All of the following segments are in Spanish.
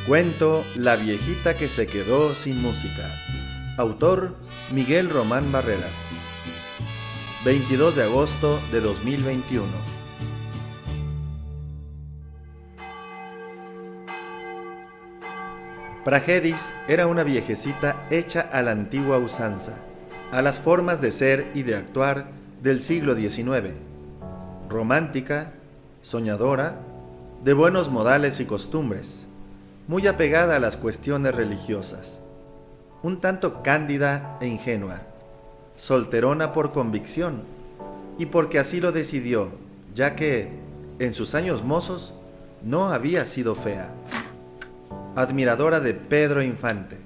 Cuento La viejita que se quedó sin música. Autor Miguel Román Barrera. 22 de agosto de 2021. Pragedis era una viejecita hecha a la antigua usanza, a las formas de ser y de actuar del siglo XIX. Romántica, soñadora, de buenos modales y costumbres, muy apegada a las cuestiones religiosas, un tanto cándida e ingenua, solterona por convicción y porque así lo decidió, ya que, en sus años mozos, no había sido fea. Admiradora de Pedro Infante.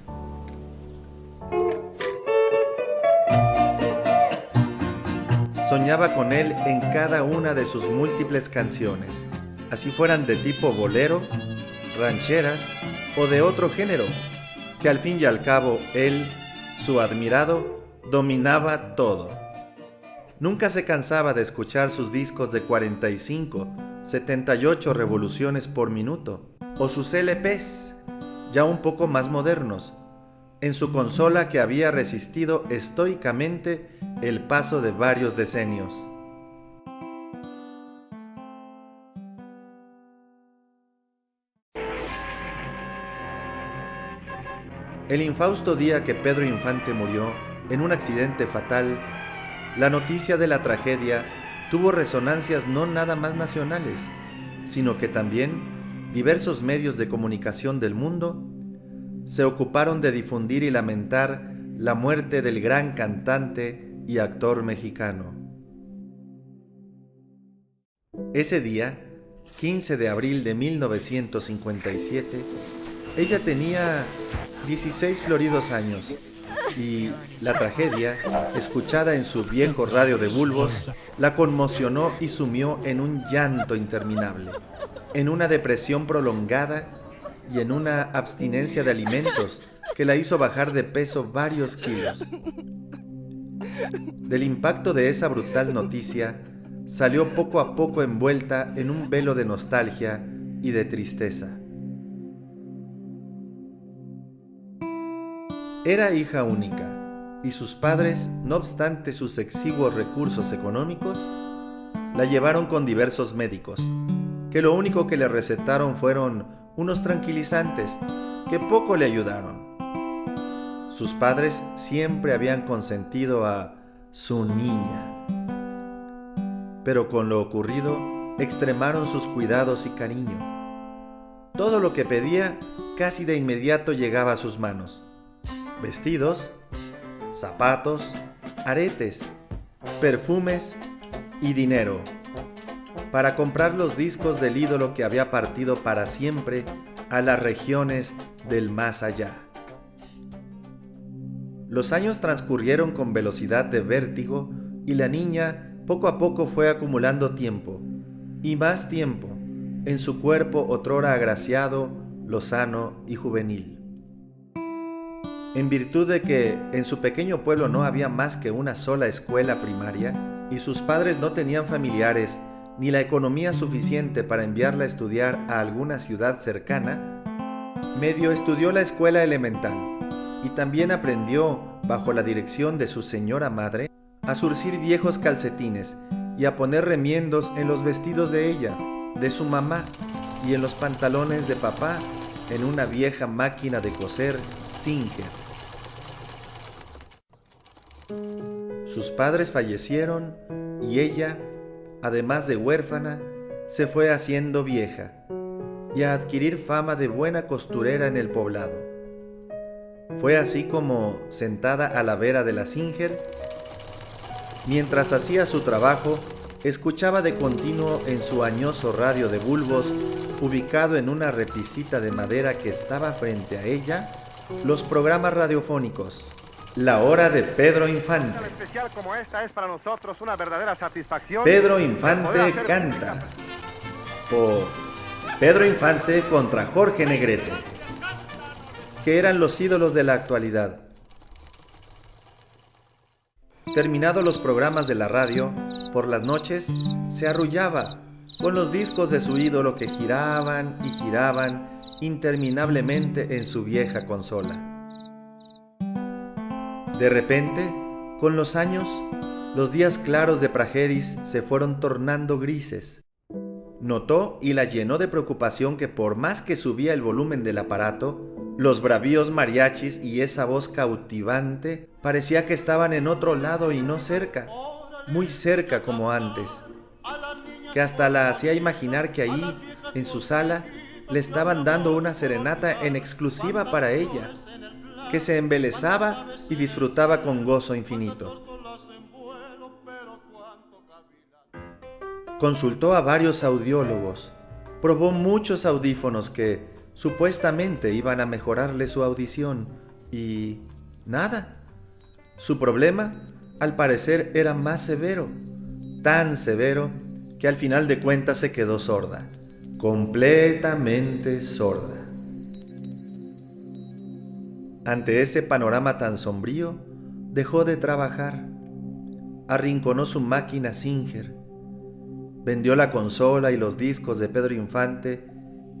Soñaba con él en cada una de sus múltiples canciones, así fueran de tipo bolero, rancheras o de otro género, que al fin y al cabo él, su admirado, dominaba todo. Nunca se cansaba de escuchar sus discos de 45, 78 revoluciones por minuto, o sus LPs, ya un poco más modernos, en su consola que había resistido estoicamente el paso de varios decenios. El infausto día que Pedro Infante murió en un accidente fatal, la noticia de la tragedia tuvo resonancias no nada más nacionales, sino que también diversos medios de comunicación del mundo se ocuparon de difundir y lamentar la muerte del gran cantante y actor mexicano. Ese día, 15 de abril de 1957, ella tenía 16 floridos años y la tragedia, escuchada en su viejo radio de bulbos, la conmocionó y sumió en un llanto interminable, en una depresión prolongada y en una abstinencia de alimentos que la hizo bajar de peso varios kilos. Del impacto de esa brutal noticia, salió poco a poco envuelta en un velo de nostalgia y de tristeza. Era hija única, y sus padres, no obstante sus exiguos recursos económicos, la llevaron con diversos médicos, que lo único que le recetaron fueron unos tranquilizantes que poco le ayudaron. Sus padres siempre habían consentido a su niña, pero con lo ocurrido extremaron sus cuidados y cariño. Todo lo que pedía casi de inmediato llegaba a sus manos: vestidos, zapatos, aretes, perfumes y dinero, para comprar los discos del ídolo que había partido para siempre a las regiones del más allá. Los años transcurrieron con velocidad de vértigo y la niña poco a poco fue acumulando tiempo, y más tiempo, en su cuerpo otrora agraciado, lozano y juvenil. En virtud de que en su pequeño pueblo no había más que una sola escuela primaria y sus padres no tenían familiares ni la economía suficiente para enviarla a estudiar a alguna ciudad cercana, medio estudió la escuela elemental y también aprendió, bajo la dirección de su señora madre, a zurcir viejos calcetines y a poner remiendos en los vestidos de ella, de su mamá y en los pantalones de papá en una vieja máquina de coser Singer. Sus padres fallecieron y ella, además de huérfana, se fue haciendo vieja y a adquirir fama de buena costurera en el poblado. Fue así como, sentada a la vera de la Singer, mientras hacía su trabajo, escuchaba de continuo en su añoso radio de bulbos, ubicado en una repisita de madera que estaba frente a ella, los programas radiofónicos. La hora de Pedro Infante. Especial como esta es para nosotros una verdadera satisfacción. Pedro Infante canta. O Pedro Infante contra Jorge Negrete, que eran los ídolos de la actualidad. Terminados los programas de la radio, por las noches se arrullaba con los discos de su ídolo que giraban interminablemente en su vieja consola. De repente, con los años, los días claros de Praxedis se fueron tornando grises. Notó y la llenó de preocupación que por más que subía el volumen del aparato, los bravíos mariachis y esa voz cautivante parecía que estaban en otro lado y no cerca, muy cerca como antes, que hasta la hacía imaginar que ahí, en su sala, le estaban dando una serenata en exclusiva para ella, que se embelesaba y disfrutaba con gozo infinito. Consultó a varios audiólogos, probó muchos audífonos que supuestamente iban a mejorarle su audición y nada. Su problema, al parecer, era más severo, tan severo que al final de cuentas se quedó sorda, completamente sorda. Ante ese panorama tan sombrío, dejó de trabajar, arrinconó su máquina Singer, vendió la consola y los discos de Pedro Infante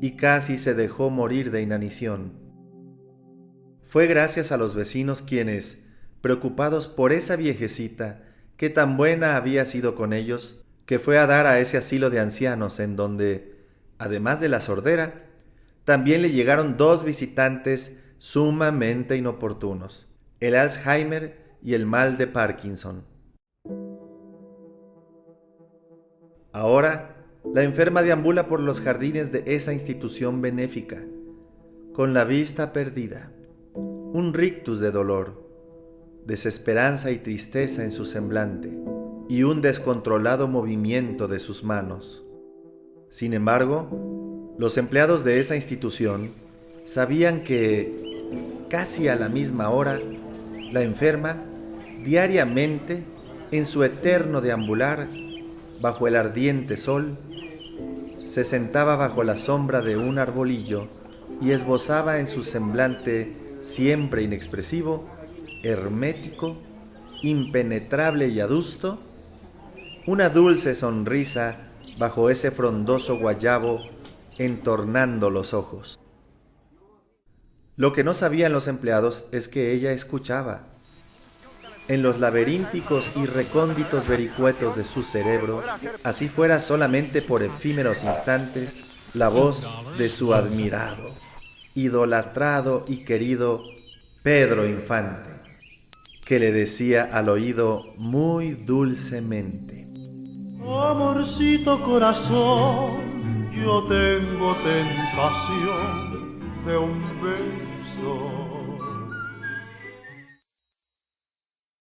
y casi se dejó morir de inanición. Fue gracias a los vecinos quienes, preocupados por esa viejecita que tan buena había sido con ellos, que fue a dar a ese asilo de ancianos en donde, además de la sordera, también le llegaron 2 visitantes sumamente inoportunos, el Alzheimer y el mal de Parkinson. Ahora, la enferma deambula por los jardines de esa institución benéfica, con la vista perdida, un rictus de dolor, desesperanza y tristeza en su semblante, y un descontrolado movimiento de sus manos. Sin embargo, los empleados de esa institución sabían que, casi a la misma hora, la enferma, diariamente, en su eterno deambular, bajo el ardiente sol, se sentaba bajo la sombra de un arbolillo y esbozaba en su semblante siempre inexpresivo, hermético, impenetrable y adusto, una dulce sonrisa bajo ese frondoso guayabo entornando los ojos. Lo que no sabían los empleados es que ella escuchaba. En los laberínticos y recónditos vericuetos de su cerebro, así fuera solamente por efímeros instantes, la voz de su admirado, idolatrado y querido Pedro Infante, que le decía al oído muy dulcemente: Amorcito corazón, yo tengo tentación de un beso